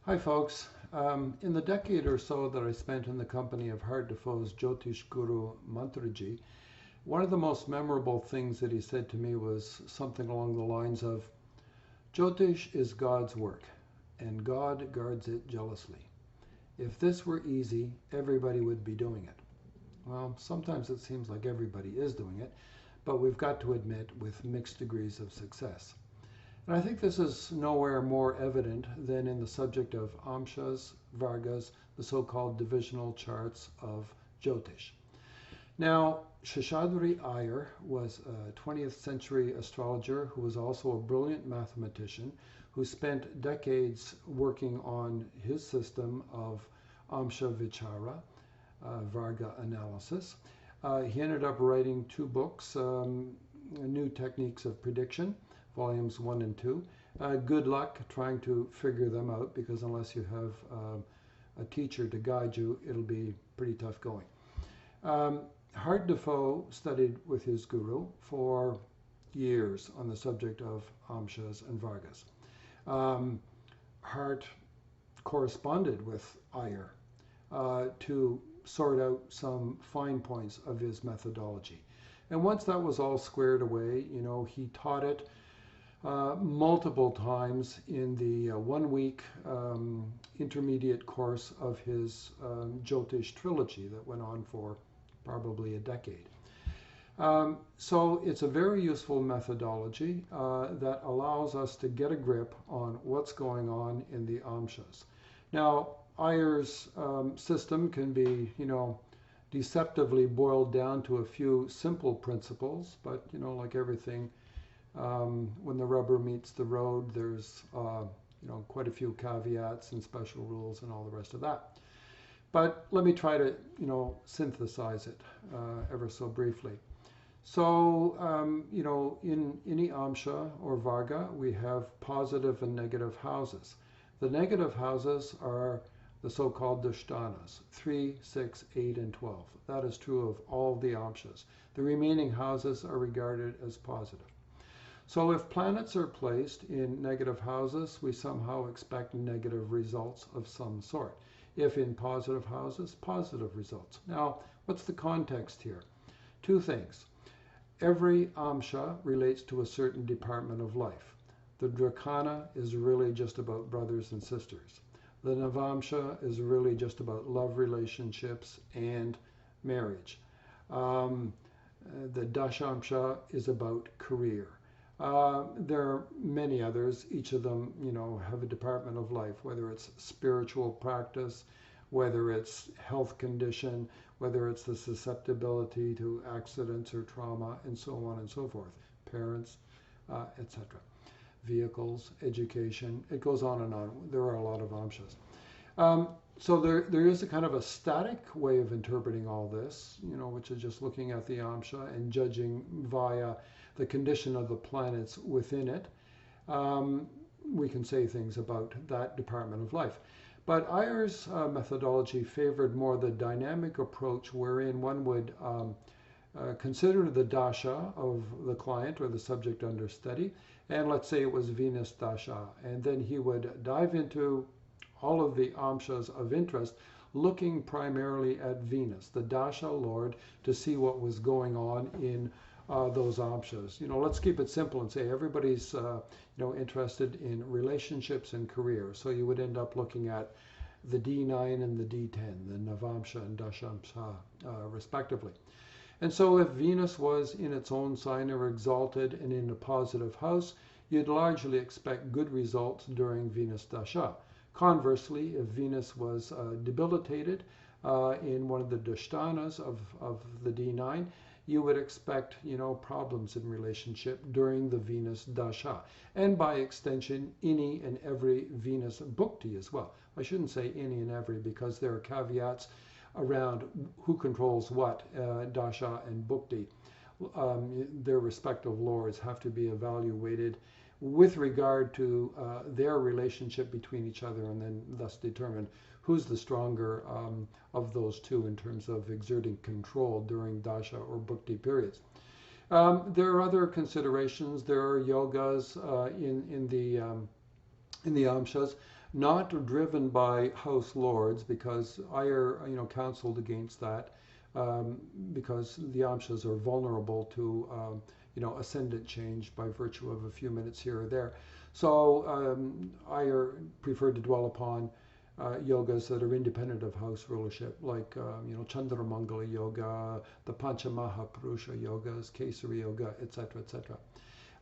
Hi, folks. In the decade or so that I spent in the company of Hard Defoe's Jyotish Guru Mantraji, one of the most memorable things that he said to me was something along the lines of, Jyotish is God's work, and God guards it jealously. If this were easy, everybody would be doing it. Well, sometimes it seems like everybody is doing it, but we've got to admit with mixed degrees of success. And I think this is nowhere more evident than in the subject of Amshas, Vargas, the so-called divisional charts of Jyotish. Now, Sheshadri Iyer was a 20th century astrologer who was also a brilliant mathematician who spent decades working on his system of Amsha Vichara, Varga analysis. He ended up writing two books, New Techniques of Prediction, volumes 1 and 2. Good luck trying to figure them out, because unless you have a teacher to guide you, it'll be pretty tough going. Hart Defoe studied with his guru for years on the subject of Amshas and Vargas. Hart corresponded with Iyer to sort out some fine points of his methodology. And once that was all squared away, he taught it multiple times in the 1 week intermediate course of his Jyotish trilogy that went on for probably a decade. So it's a very useful methodology that allows us to get a grip on what's going on in the Amshas. Now, Iyer's system can be, deceptively boiled down to a few simple principles, but, like everything, when the rubber meets the road, there's quite a few caveats and special rules and all the rest of that. But let me try to synthesize it ever so briefly. So in any Amsha or Varga, we have positive and negative houses. The negative houses are the so-called Dashtanas, 3, 6, 8, and 12. That is true of all the Amshas. The remaining houses are regarded as positive. So if planets are placed in negative houses, we somehow expect negative results of some sort. If in positive houses, positive results. Now, what's the context here? Two things. Every Amsha relates to a certain department of life. The Drakana is really just about brothers and sisters. The Navamsha is really just about love relationships and marriage. The Dashamsha is about career. There are many others. Each of them, have a department of life, whether it's spiritual practice, whether it's health condition, whether it's the susceptibility to accidents or trauma, and so on and so forth, parents, etc. Vehicles, education, it goes on and on. There are a lot of Amshas. So there is a kind of a static way of interpreting all this, which is just looking at the Amsha and judging via the condition of the planets within it. We can say things about that department of life. But Iyer's methodology favored more the dynamic approach wherein one would consider the dasha of the client or the subject under study, and let's say it was Venus dasha, and then he would dive into all of the amshas of interest, looking primarily at Venus, the dasha lord, to see what was going on in those amshas. Let's keep it simple and say everybody's interested in relationships and career. So you would end up looking at the D9 and the D10, the Navamsha and Dashamsha, respectively. And so if Venus was in its own sign or exalted and in a positive house, you'd largely expect good results during Venus Dasha. Conversely, if Venus was debilitated in one of the Dashtanas of the D9, you would expect, problems in relationship during the Venus Dasha. And by extension, any and every Venus Bhukti as well. I shouldn't say any and every, because there are caveats around who controls what, Dasha and Bhukti. Their respective lords have to be evaluated with regard to their relationship between each other, and then thus determine who's the stronger of those two in terms of exerting control during dasha or bhukti periods. There are other considerations. There are yogas in the amshas. not driven by House Lords, because Iyer, counseled against that, because the Amshas are vulnerable to, ascendant change by virtue of a few minutes here or there. So Iyer preferred to dwell upon yogas that are independent of house rulership, like Chandramangala yoga, the Panchamahaprusha yogas, Kesari yoga, etc., etc.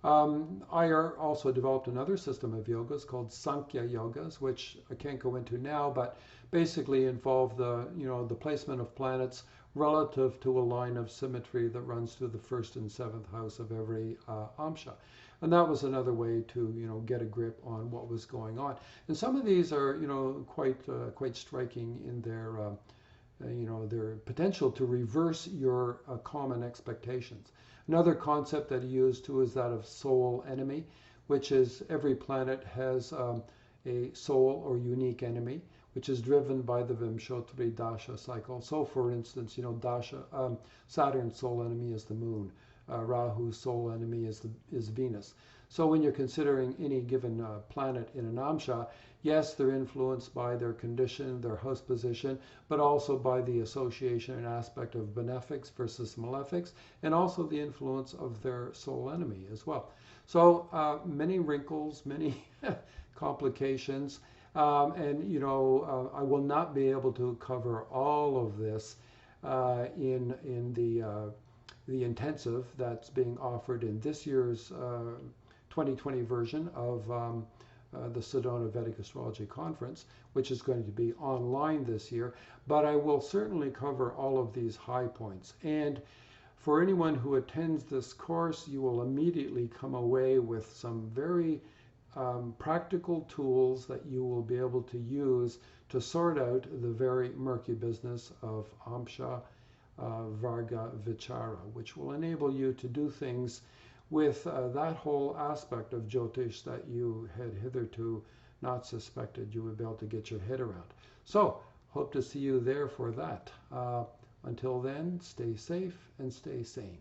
Iyer also developed another system of yogas called Sankhya yogas, which I can't go into now, but basically involve the placement of planets relative to a line of symmetry that runs through the first and seventh house of every amsha. And that was another way to get a grip on what was going on. And some of these are quite striking in their potential to reverse your common expectations. Another concept that he used too is that of soul enemy, which is every planet has a soul or unique enemy, which is driven by the Vimshotri Dasha cycle. So, for instance, Saturn's soul enemy is the moon. Rahu's soul enemy is Venus. So when you're considering any given planet in an amsha, yes, they're influenced by their condition, their house position, but also by the association and aspect of benefics versus malefics, and also the influence of their soul enemy as well. So many wrinkles, many complications, and I will not be able to cover all of this in the intensive that's being offered in this year's 2020 version of the Sedona Vedic Astrology Conference, which is going to be online this year. But I will certainly cover all of these high points. And for anyone who attends this course, you will immediately come away with some very practical tools that you will be able to use to sort out the very murky business of Amsha Varga Vichara, which will enable you to do things with that whole aspect of Jyotish that you had hitherto not suspected you would be able to get your head around. So, hope to see you there for that. Until then, stay safe and stay sane.